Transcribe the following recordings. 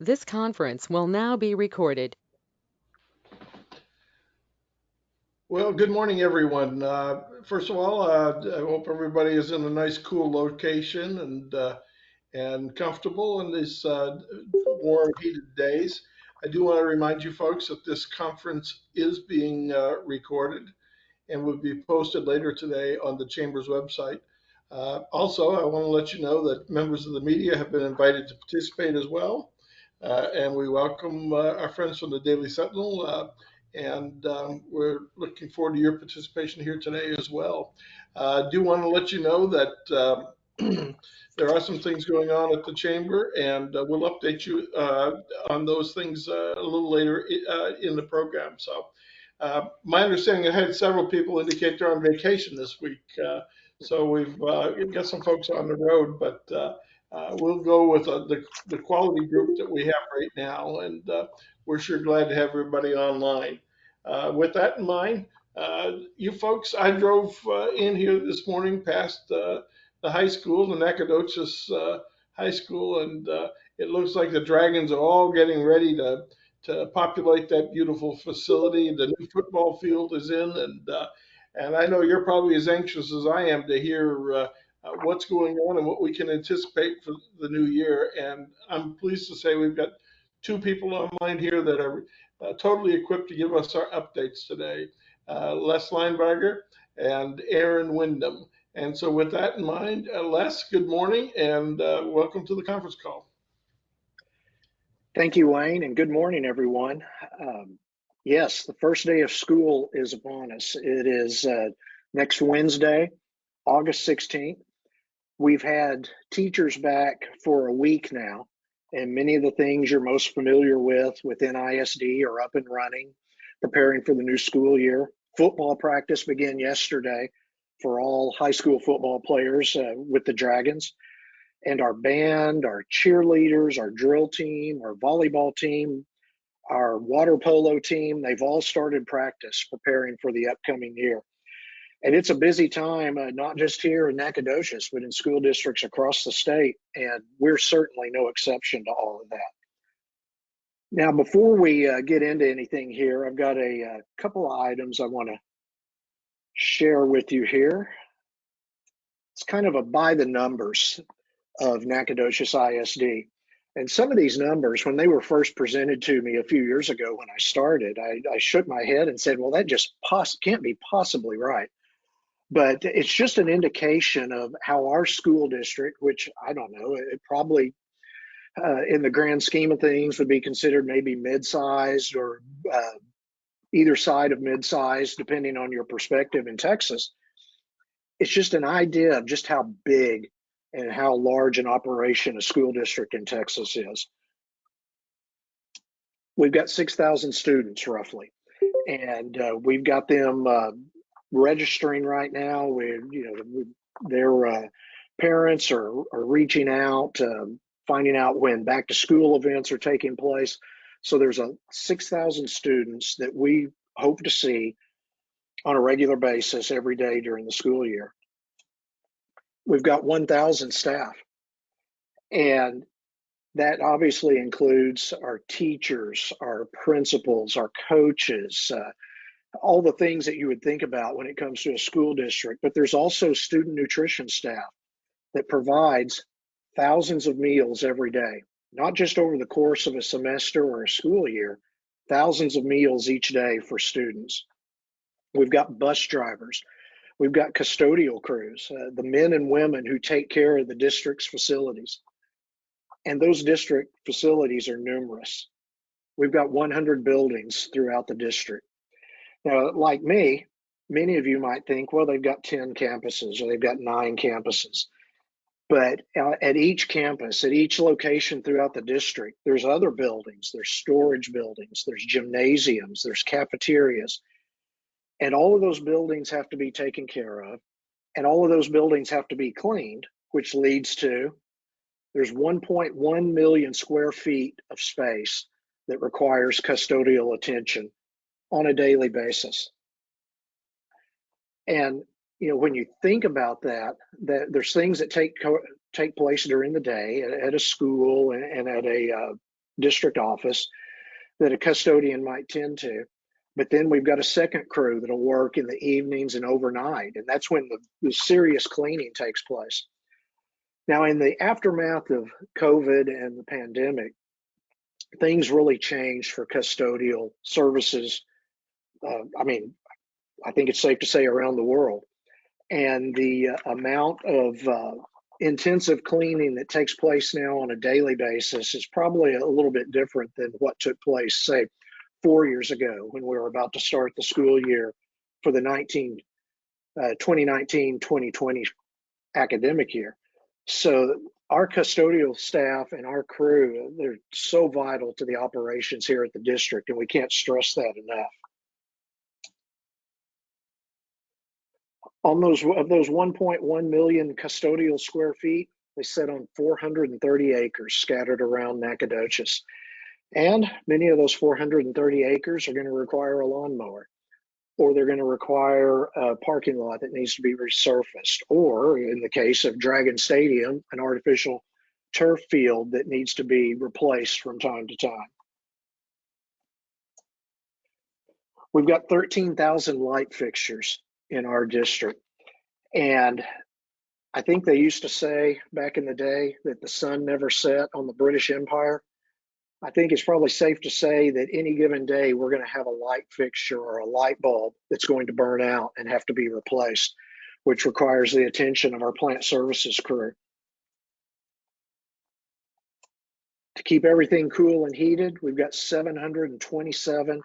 This conference will now be recorded. Well, good morning, everyone. First of all, I hope everybody is in a nice, cool location and comfortable in these warm, heated days. I do want to remind you folks that this conference is being recorded and will be posted later today on the Chamber's website. Also, I want to let you know that members of the media have been invited to participate as well. And we welcome our friends from the Daily Sentinel, and we're looking forward to your participation here today as well. I do want to let you know that there are some things going on at the Chamber, and we'll update you on those things a little later in the program. So, my understanding, I had several people indicate they're on vacation this week. So we've got some folks on the road, but we'll go with the quality group that we have right now, and we're sure glad to have everybody online. With that in mind, you folks, I drove in here this morning past the high school, the Nacogdoches High School, and it looks like the Dragons are all getting ready to populate that beautiful facility. The new football field is in, and I know you're probably as anxious as I am to hear what's going on and what we can anticipate for the new year. And I'm pleased to say we've got two people online here that are totally equipped to give us our updates today. Les Linebarger and Aaron Wyndham. And so, with that in mind, Les, good morning and welcome to the conference call. Thank you, Wayne, and good morning, everyone. Yes, the first day of school is upon us. It is next Wednesday, August 16th. We've had teachers back for a week now, and many of the things you're most familiar with within NISD are up and running, preparing for the new school year. Football practice began yesterday for all high school football players with the Dragons. And our band, our cheerleaders, our drill team, our volleyball team, our water polo team, they've all started practice preparing for the upcoming year. And it's a busy time, not just here in Nacogdoches, but in school districts across the state. And we're certainly no exception to all of that. Now, before we get into anything here, I've got a couple of items I want to share with you here. It's kind of a by the numbers of Nacogdoches ISD. And some of these numbers, when they were first presented to me a few years ago when I started, I shook my head and said, well, that just can't be possibly right. But it's just an indication of how our school district, which I don't know, it probably in the grand scheme of things would be considered maybe mid-sized or either side of mid-sized, depending on your perspective in Texas. It's just an idea of just how big and how large an operation a school district in Texas is. We've got 6,000 students roughly, and we've got them registering right now. Their parents are reaching out, finding out when back to school events are taking place. So there's 6,000 students that we hope to see on a regular basis every day during the school year. We've got 1,000 staff, and that obviously includes our teachers, our principals, our coaches, all the things that you would think about when it comes to a school district. But there's also student nutrition staff that provides thousands of meals every day, not just over the course of a semester or a school year, thousands of meals each day for students. We've got bus drivers. We've got custodial crews, the men and women who take care of the district's facilities. And those district facilities are numerous. We've got 100 buildings throughout the district. Now, like me, many of you might think, well, they've got 10 campuses or they've got 9 campuses. But at each campus, at each location throughout the district, there's other buildings, there's storage buildings, there's gymnasiums, there's cafeterias. And all of those buildings have to be taken care of. And all of those buildings have to be cleaned, which leads to there's 1.1 million square feet of space that requires custodial attention on a daily basis. And when you think about that there's things that take place during the day at a school and at a district office that a custodian might tend to. But then we've got a second crew that'll work in the evenings and overnight, and that's when the serious cleaning takes place. Now, in the aftermath of COVID and the pandemic, things really changed for custodial services. I mean, I think it's safe to say around the world. And the amount of intensive cleaning that takes place now on a daily basis is probably a little bit different than what took place, say, 4 years ago when we were about to start the school year for the 2019-2020 academic year. So our custodial staff and our crew, they're so vital to the operations here at the district, and we can't stress that enough. On those 1.1 million custodial square feet, they sit on 430 acres scattered around Nacogdoches. And many of those 430 acres are going to require a lawnmower, or they're going to require a parking lot that needs to be resurfaced, or in the case of Dragon Stadium, an artificial turf field that needs to be replaced from time to time. We've got 13,000 light fixtures in our district. And I think they used to say back in the day that the sun never set on the British Empire. I think it's probably safe to say that any given day we're going to have a light fixture or a light bulb that's going to burn out and have to be replaced, which requires the attention of our plant services crew. To keep everything cool and heated, we've got 727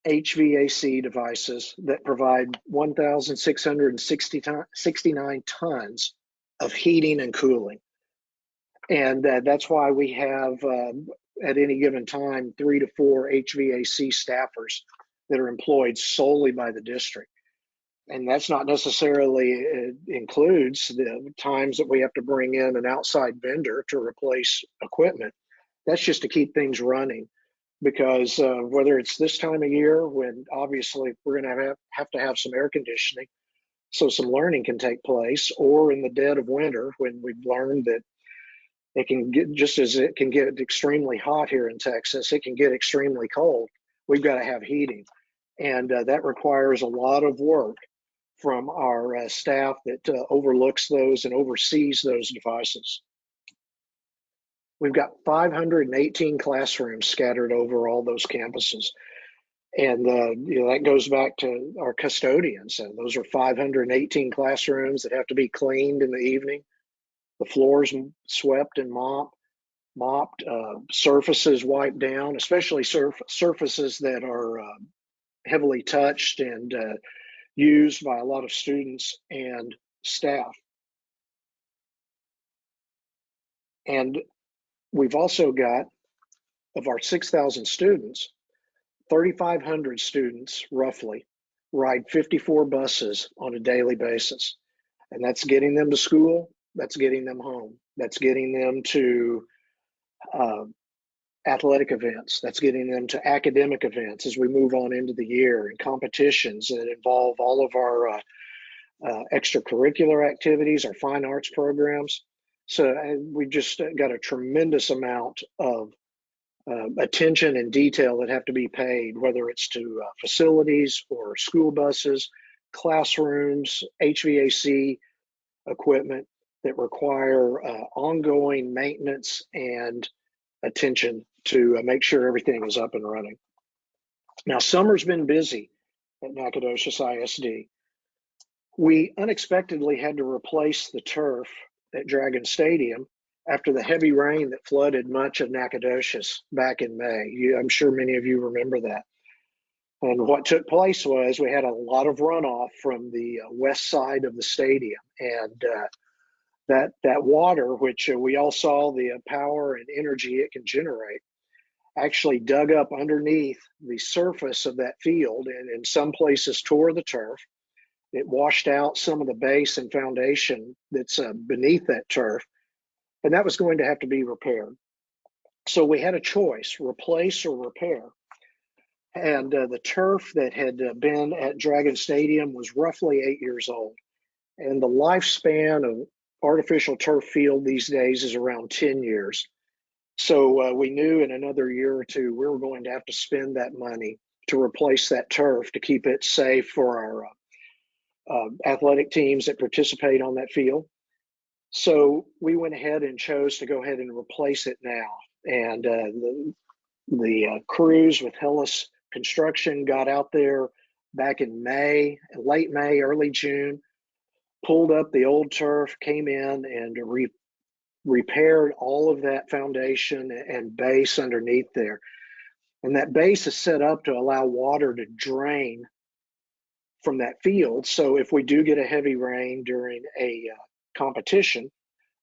HVAC devices that provide 1,669 tons of heating and cooling. And that's why we have, at any given time, 3 to 4 HVAC staffers that are employed solely by the district. And that's not necessarily includes the times that we have to bring in an outside vendor to replace equipment. That's just to keep things running. Because whether it's this time of year when obviously we're going to have to have some air conditioning so some learning can take place, or in the dead of winter when we've learned that it can get, just as it can get extremely hot here in Texas, it can get extremely cold. We've got to have heating. And that requires a lot of work from our staff that overlooks those and oversees those devices. We've got 518 classrooms scattered over all those campuses. And that goes back to our custodians. And those are 518 classrooms that have to be cleaned in the evening. The floors swept and mopped, surfaces wiped down, especially surfaces that are heavily touched and used by a lot of students and staff. And we've also got, of our 6,000 students, 3,500 students roughly ride 54 buses on a daily basis. And that's getting them to school, that's getting them home, that's getting them to athletic events, that's getting them to academic events as we move on into the year, and competitions that involve all of our extracurricular activities, our fine arts programs. So we've just got a tremendous amount of attention and detail that have to be paid, whether it's to facilities or school buses, classrooms, HVAC equipment that require ongoing maintenance and attention to make sure everything is up and running. Now, summer's been busy at Nacogdoches ISD. We unexpectedly had to replace the turf at Dragon Stadium after the heavy rain that flooded much of Nacogdoches back in May. I'm sure many of you remember that. And what took place was we had a lot of runoff from the west side of the stadium. And that water, which we all saw the power and energy it can generate, actually dug up underneath the surface of that field, and in some places tore the turf. It washed out some of the base and foundation that's beneath that turf, and that was going to have to be repaired. So we had a choice, replace or repair. And the turf that had been at Dragon Stadium was roughly 8 years old. And the lifespan of artificial turf field these days is around 10 years. So we knew in another year or two we were going to have to spend that money to replace that turf to keep it safe for our athletic teams that participate on that field. So we went ahead and chose to go ahead and replace it now. And the crews with Hillis Construction got out there back in May, late May, early June, pulled up the old turf, came in and repaired all of that foundation and base underneath there. And that base is set up to allow water to drain from that field. So if we do get a heavy rain during a competition,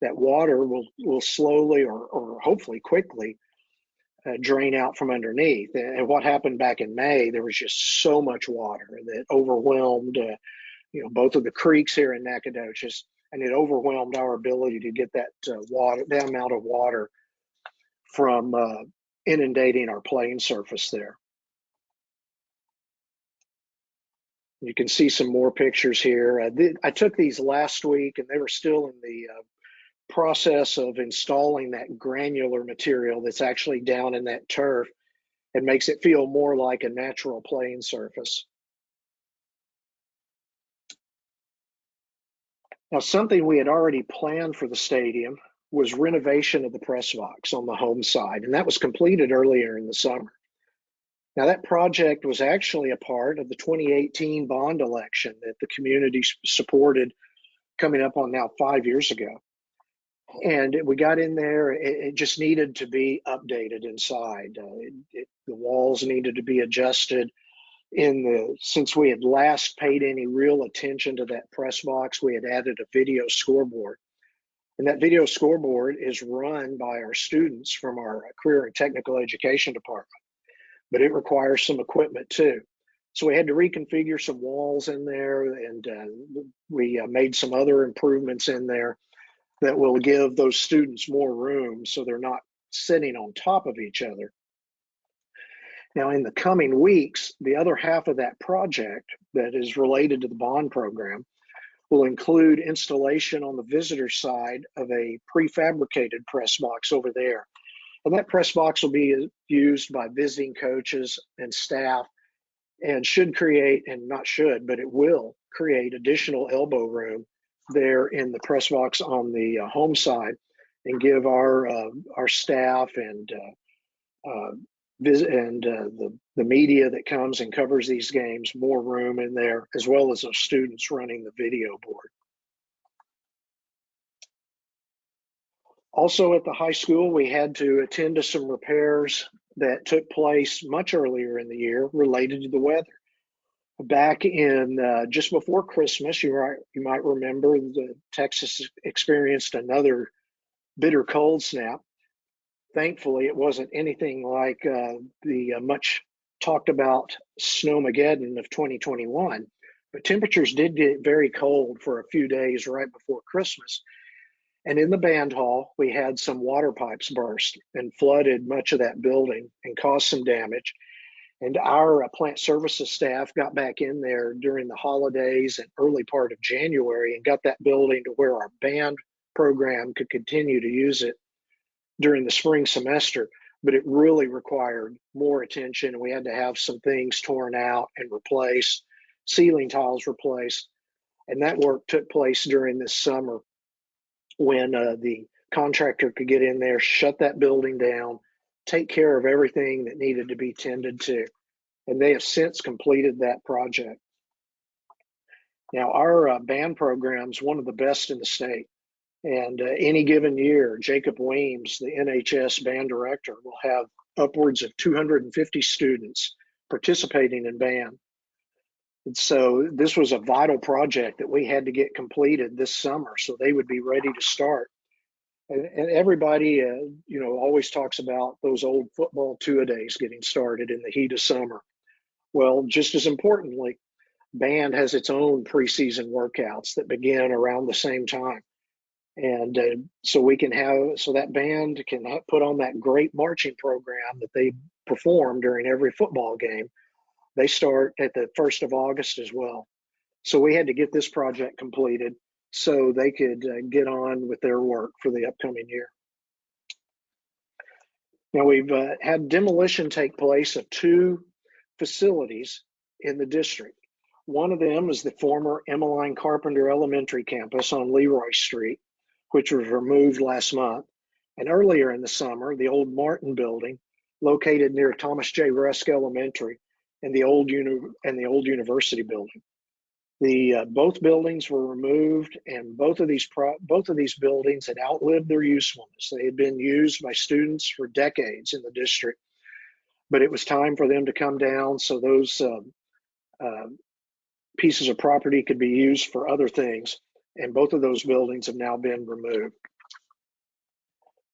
that water will slowly or hopefully quickly drain out from underneath. And what happened back in May, there was just so much water that overwhelmed, both of the creeks here in Nacogdoches, and it overwhelmed our ability to get that that amount of water from inundating our playing surface there. You can see some more pictures here. I took these last week, and they were still in the process of installing that granular material that's actually down in that turf and makes it feel more like a natural playing surface. Now, something we had already planned for the stadium was renovation of the press box on the home side, and that was completed earlier in the summer. Now, that project was actually a part of the 2018 bond election that the community supported coming up on now 5 years ago. And we got in there, it just needed to be updated inside. The walls needed to be adjusted. Since we had last paid any real attention to that press box, we had added a video scoreboard. And that video scoreboard is run by our students from our career and technical education department, but it requires some equipment too. So we had to reconfigure some walls in there, and we made some other improvements in there that will give those students more room so they're not sitting on top of each other. Now, in the coming weeks, the other half of that project that is related to the bond program will include installation on the visitor side of a prefabricated press box over there. And that press box will be used by visiting coaches and staff and should create, and not should, but it will create additional elbow room there in the press box on the home side and give our staff and the media that comes and covers these games more room in there, as well as the students running the video board. Also at the high school, we had to attend to some repairs that took place much earlier in the year related to the weather. Back in just before Christmas, you might remember the Texas experienced another bitter cold snap. Thankfully, it wasn't anything like the much talked about snowmageddon of 2021, but temperatures did get very cold for a few days right before Christmas. And in the band hall, we had some water pipes burst and flooded much of that building and caused some damage. And our plant services staff got back in there during the holidays and early part of January and got that building to where our band program could continue to use it during the spring semester. But it really required more attention. We had to have some things torn out and replaced, ceiling tiles replaced. And that work took place during this summer when the contractor could get in there, shut that building down, take care of everything that needed to be tended to. And they have since completed that project. Now, our band program is one of the best in the state. And any given year, Jacob Weems, the NHS band director, will have upwards of 250 students participating in band. And so this was a vital project that we had to get completed this summer so they would be ready to start. And everybody, always talks about those old football two-a-days getting started in the heat of summer. Well, just as importantly, band has its own preseason workouts that begin around the same time. And so that band can put on that great marching program that they perform during every football game. They start at the 1st of August as well. So we had to get this project completed so they could get on with their work for the upcoming year. Now, we've had demolition take place of 2 facilities in the district. One of them is the former Emmeline Carpenter Elementary campus on Leroy Street, which was removed last month. And earlier in the summer, the old Martin building, located near Thomas J. Rusk Elementary, and the old University building. Both buildings were removed, and both of these buildings had outlived their usefulness. They had been used by students for decades in the district, but it was time for them to come down so those pieces of property could be used for other things. And both of those buildings have now been removed.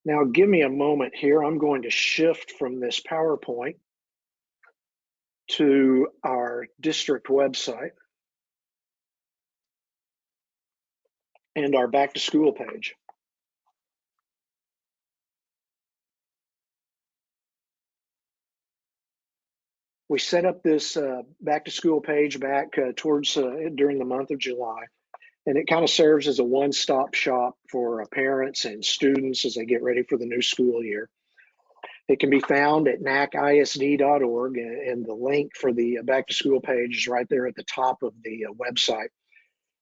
Now, give me a moment here. I'm going to shift from this PowerPoint to our district website and our back to school page. We set up this back to school page back during the month of July, and it kind of serves as a one-stop shop for parents and students as they get ready for the new school year. It can be found at nacisd.org, and the link for the back to school page is right there at the top of the website.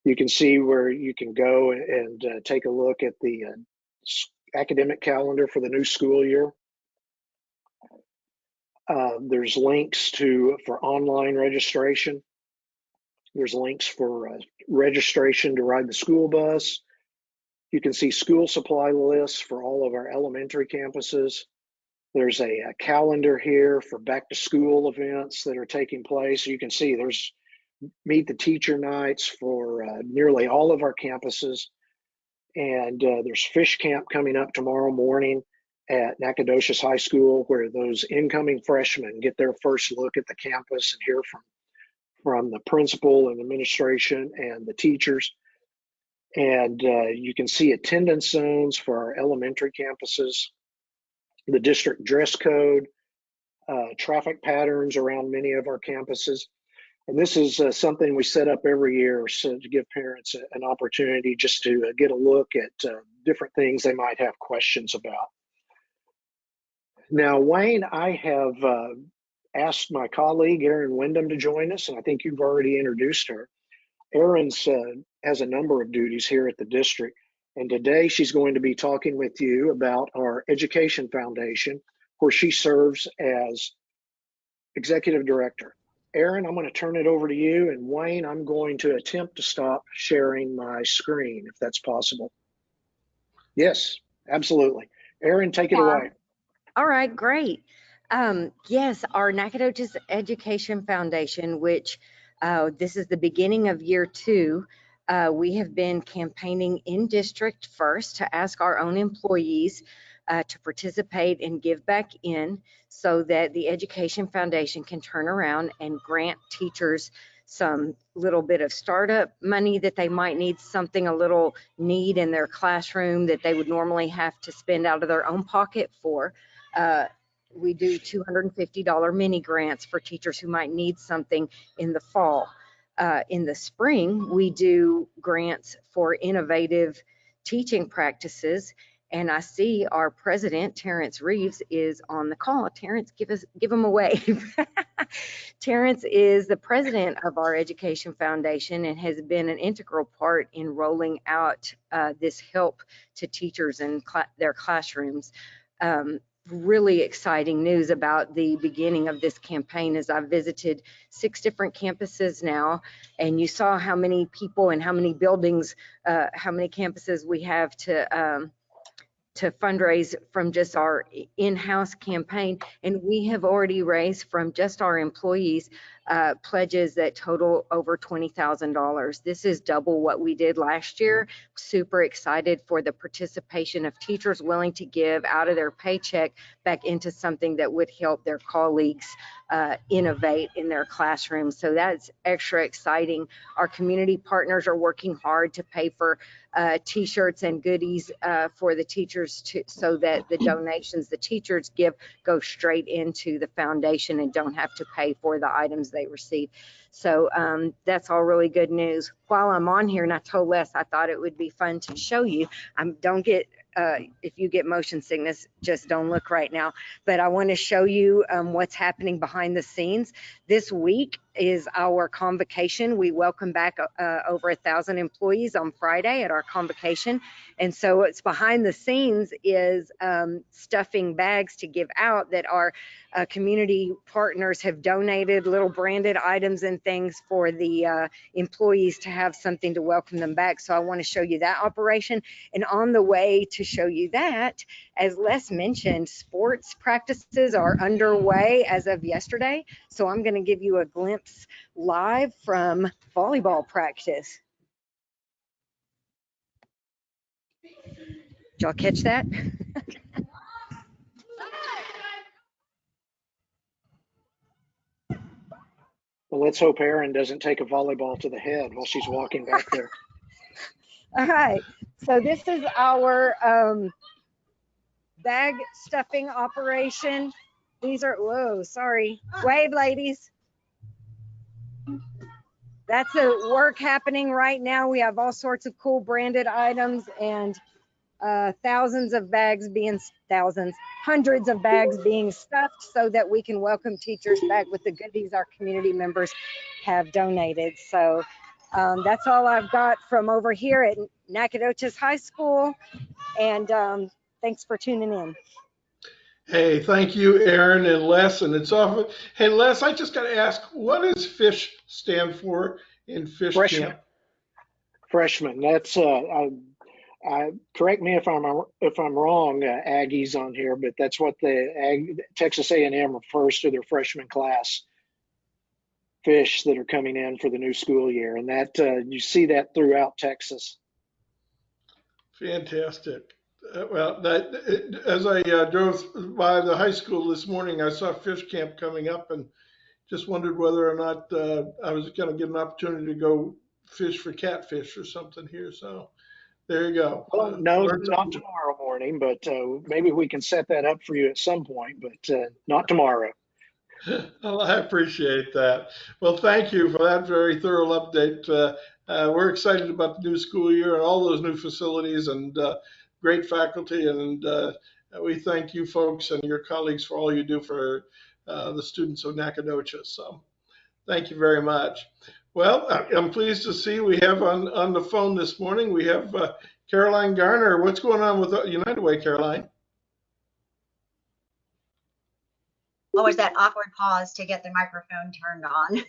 You can see where you can go and take a look at the academic calendar for the new school year. There's links for online registration. There's links for registration to ride the school bus. You can see school supply lists for all of our elementary campuses. There's a calendar here for back to school events that are taking place. You can see there's meet the teacher nights for nearly all of our campuses. And there's fish camp coming up tomorrow morning at Nacogdoches High School, where those incoming freshmen get their first look at the campus and hear from the principal and administration and the teachers. And you can see attendance zones for our elementary campuses, the district dress code, traffic patterns around many of our campuses. And this is something we set up every year so to give parents an opportunity just to get a look at different things they might have questions about. Now, Wayne, I have asked my colleague, Erin Wyndham, to join us, and I think you've already introduced her. Erin has a number of duties here at the district, and today she's going to be talking with you about our Education Foundation, where she serves as Executive Director. Erin, I'm going to turn it over to you, and Wayne, I'm going to attempt to stop sharing my screen, if that's possible. Yes, absolutely. Erin, take it away. All right, great. Yes, our Nacogdoches Education Foundation, which this is the beginning of year 2, we have been campaigning in district first to ask our own employees to participate and give back in so that the Education Foundation can turn around and grant teachers some little bit of startup money that they might need, something a little need in their classroom that they would normally have to spend out of their own pocket for. We do $250 mini grants for teachers who might need something in the fall. In the spring, we do grants for innovative teaching practices. And I see our president, Terrence Reeves, is on the call. Terrence, give him a wave. Terrence is the president of our Education Foundation and has been an integral part in rolling out this help to teachers in their classrooms. Really exciting news about the beginning of this campaign as I've visited 6 different campuses now, and you saw how many people and how many buildings, how many campuses we have to fundraise from just our in-house campaign. And we have already raised from just our employees pledges that total over $20,000. This is double what we did last year. Super excited for the participation of teachers willing to give out of their paycheck back into something that would help their colleagues innovate in their classrooms. So that's extra exciting. Our community partners are working hard to pay for t-shirts and goodies for the teachers so that the donations the teachers give go straight into the foundation and don't have to pay for the items they receive. So that's all really good news. While I'm on here, and I told Les I thought it would be fun to show you, don't get if you get motion sickness, just don't look right now. But I want to show you what's happening behind the scenes. This week is our convocation. We welcome back over 1,000 employees on Friday at our convocation. And so what's behind the scenes is stuffing bags to give out that our community partners have donated, little branded items and things for the employees to have something to welcome them back. So I want to show you that operation. And on the way to show you that, as Les mentioned, sports practices are underway as of yesterday. So I'm going to give you a glimpse live from volleyball practice. Did y'all catch that? Well, let's hope Erin doesn't take a volleyball to the head while she's walking back there. All right, so this is our bag stuffing operation. These are, whoa, sorry. Wave, ladies. That's the work happening right now. We have all sorts of cool branded items and hundreds of bags being stuffed so that we can welcome teachers back with the goodies our community members have donated. So that's all I've got from over here at Nacogdoches High School. And thanks for tuning in. Hey, thank you, Aaron and Les. And it's off. Hey, Les, I just got to ask, what does FISH stand for in Fish Freshman. Camp? Freshman. That's correct me if I'm wrong, Aggies on here, but that's what the Texas A&M refers to their freshman class fish that are coming in for the new school year, and that you see that throughout Texas. Fantastic. As I drove by the high school this morning, I saw Fish Camp coming up and just wondered whether or not I was going to get an opportunity to go fish for catfish or something here. So there you go. Well, no, not tomorrow morning, but maybe we can set that up for you at some point, but not tomorrow. Well, I appreciate that. Well, thank you for that very thorough update. We're excited about the new school year and all those new facilities and great faculty. And we thank you folks and your colleagues for all you do for the students of Nacogdoches. So thank you very much. Well, I'm pleased to see we have on the phone this morning, we have Caroline Garner. What's going on with United Way, Caroline? Always that awkward pause to get the microphone turned on.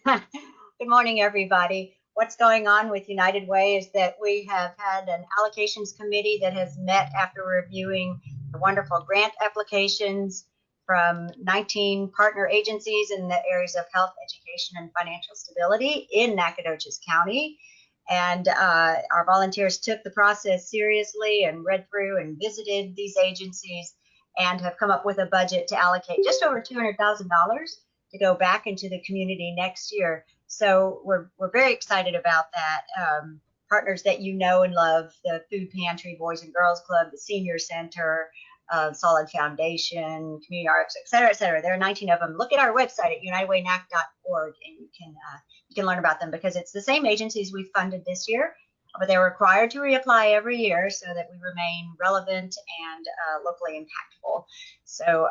Good morning, everybody. What's going on with United Way is that we have had an allocations committee that has met after reviewing the wonderful grant applications from 19 partner agencies in the areas of health, education, and financial stability in Nacogdoches County. And our volunteers took the process seriously and read through and visited these agencies and have come up with a budget to allocate just over $200,000 to go back into the community next year. So we're very excited about that. Partners that you know and love, the Food Pantry, Boys and Girls Club, the Senior Center, Solid Foundation, Community Arts, et cetera, et cetera. There are 19 of them. Look at our website at unitedwaynac.org and you can learn about them because it's the same agencies we funded this year, but they're required to reapply every year so that we remain relevant and locally impactful. So,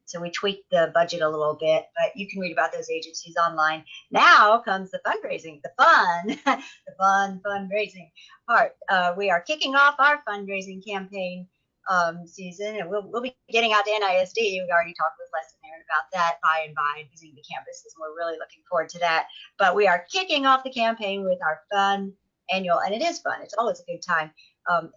so we tweaked the budget a little bit, but you can read about those agencies online. Now comes the fundraising, the fun, the fun fundraising part. We are kicking off our fundraising campaign season, and we'll be getting out to NISD. We already talked with Les and Aaron about that by and by, visiting the campuses, and we're really looking forward to that. But we are kicking off the campaign with our fun annual, and it is fun. It's always a good time.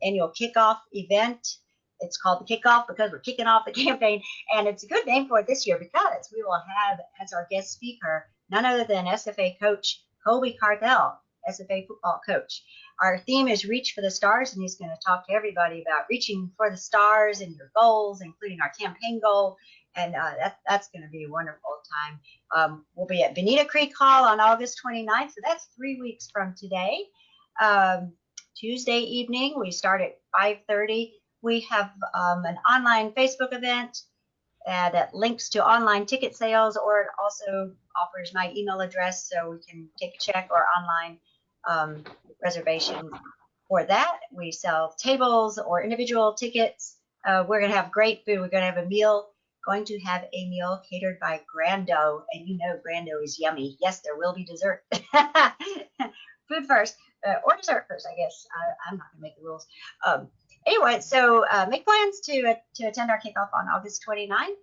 Annual kickoff event. It's called the kickoff because we're kicking off the campaign, and it's a good name for it this year because we will have as our guest speaker none other than SFA coach Colby Carthel, SFA football coach. Our theme is Reach for the Stars, and he's going to talk to everybody about reaching for the stars and your goals, including our campaign goal. And that's going to be a wonderful time. We'll be at Bonita Creek Hall on August 29th, so that's 3 weeks from today. Tuesday evening, we start at 5:30. We have an online Facebook event that links to online ticket sales, or it also offers my email address so we can take a check or online reservations for that. We sell tables or individual tickets. We're going to have great food. We're going to have a meal. Going to have a meal catered by Grando, and you know Grando is yummy. Yes, there will be dessert. Food first, or dessert first, I guess. I'm not going to make the rules. Anyway, so make plans to attend our kickoff on August 29th.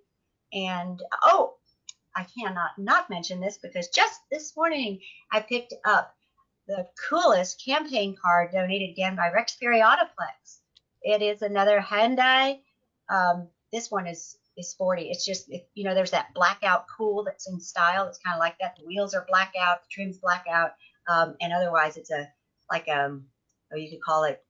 And oh, I cannot not mention this because just this morning I picked up the coolest campaign card donated again by Rex Periodoplex. It is another Hyundai. This one is sporty. It's just, you know, there's that blackout cool that's in style. It's kind of like that. The wheels are blackout, the trim's blackout, and otherwise it's a you could call it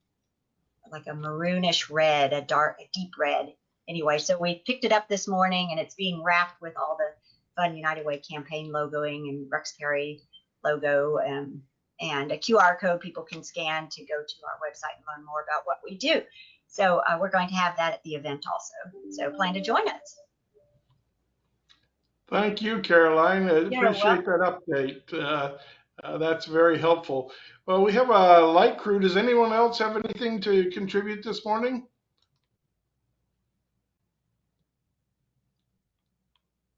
like a maroonish red, a deep red. Anyway, so we picked it up this morning, and it's being wrapped with all the fun United Way campaign logoing and Rex Perry logo, and a QR code people can scan to go to our website and learn more about what we do. So we're going to have that at the event also. So plan to join us. Thank you, Caroline. I You're appreciate that update. That's very helpful. Well, we have a light crew. Does anyone else have anything to contribute this morning?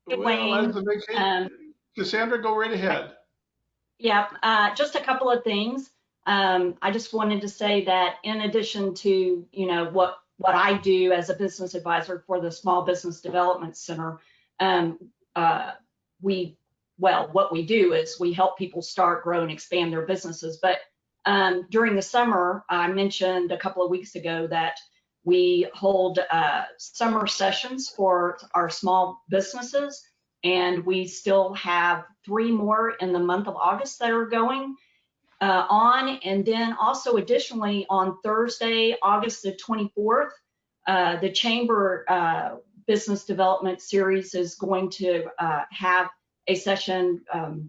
Good, Well, Wayne. as the vacation, Cassandra, go right ahead. Yeah, just a couple of things. I just wanted to say that in addition to, you know, what I do as a business advisor for the Small Business Development Center, what we do is we help people start, grow, and expand their businesses. But during the summer, I mentioned a couple of weeks ago that we hold summer sessions for our small businesses, and we still have 3 more in the month of August that are going on. And then also additionally on Thursday, August the 24th, the Chamber Business Development Series is going to have a session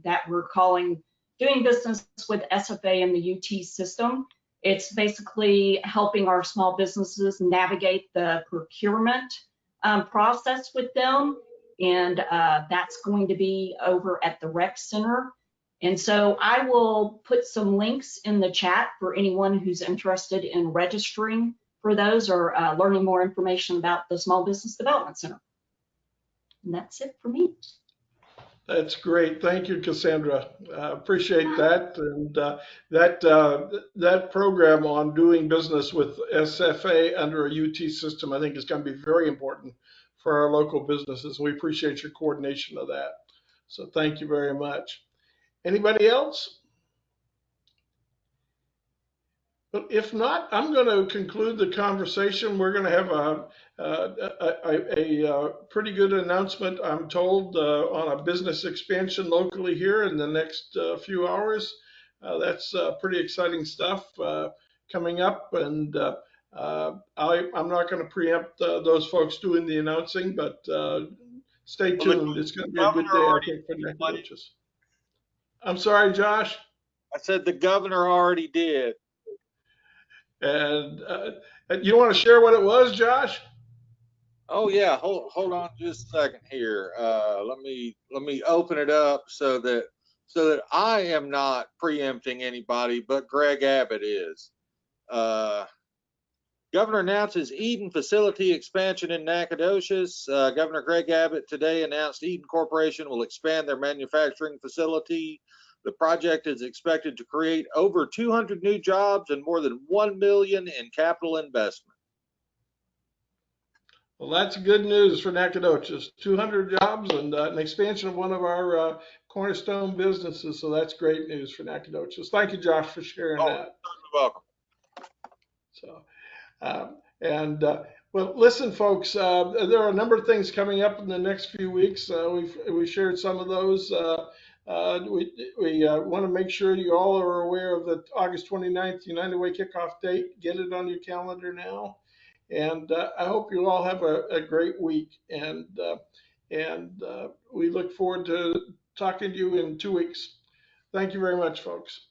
that we're calling Doing Business with SFA in the UT System. It's basically helping our small businesses navigate the procurement process with them. And that's going to be over at the Rec Center. And so I will put some links in the chat for anyone who's interested in registering for those or learning more information about the Small Business Development Center. And that's it for me. That's great. Thank you, Cassandra. Appreciate that. And that program on doing business with SFA under a UT system, I think is going to be very important for our local businesses. We appreciate your coordination of that. So thank you very much. Anybody else? But if not, I'm going to conclude the conversation. We're going to have a pretty good announcement, I'm told, on a business expansion locally here in the next few hours. That's pretty exciting stuff coming up, and I'm not going to preempt those folks doing the announcing, but stay tuned. It's going to be a good day, I think, for Nacogdoches. I'm sorry, Josh. I said the governor already did. And you want to share what it was, Josh? Oh yeah, hold on just a second here. Let me open it up so that I am not preempting anybody, but Greg Abbott is. Governor announces Eden facility expansion in Nacogdoches. Governor Greg Abbott today announced Eden Corporation will expand their manufacturing facility. The project is expected to create over 200 new jobs and more than $1 million in capital investment. Well, that's good news for Nacogdoches. 200 jobs and an expansion of one of our cornerstone businesses. So that's great news for Nacogdoches. Thank you, Josh, for sharing that. You're welcome. So, well, listen, folks, there are a number of things coming up in the next few weeks. We shared some of those. We want to make sure you all are aware of the August 29th United Way kickoff date. Get it on your calendar now. And I hope you all have a great week. And we look forward to talking to you in 2 weeks. Thank you very much, folks.